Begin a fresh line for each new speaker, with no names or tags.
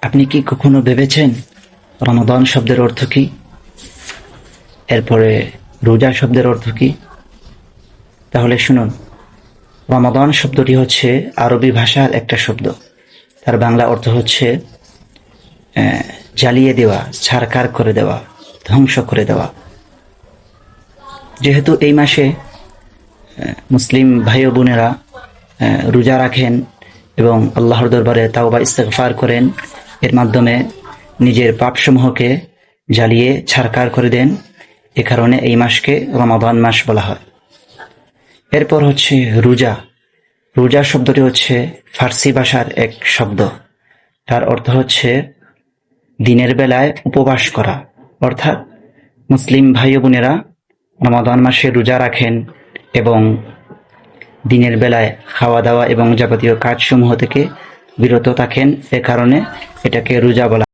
আপনি কি কখনো ভেবেছেন রমাদান শব্দের অর্থ কি? এরপরে রোজা শব্দের অর্থ কি? তাহলে শুনুন, রমাদান শব্দটি হচ্ছে আরবি ভাষার একটা শব্দ। তার বাংলা অর্থ হচ্ছে জ্বালিয়ে দেওয়া, ছারখার করে দেওয়া, ধ্বংস করে দেওয়া। যেহেতু এই মাসে মুসলিম ভাই ও বোনেরা রোজা রাখেন এবং আল্লাহর দরবারে তাওবা ইস্তেগফার করেন, এর মাধ্যমে নিজের পাপসমূহকে জ্বালিয়ে ছারখার করে দেন, এ কারণে এই মাসকে রমাদান মাস বলা হয়। এরপর হচ্ছে রোজা। রোজা শব্দটি হচ্ছে ফার্সি ভাষার এক শব্দ। তার অর্থ হচ্ছে দিনের বেলায় উপবাস করা, অর্থাৎ মুসলিম ভাই ও বোনেরা রমাদান মাসে রোজা রাখেন এবং দিনের বেলায় খাওয়া দাওয়া এবং যাবতীয় কাজসমূহ থেকে বিরত থাকেন, এ কারণে এটাকে রোজা বলা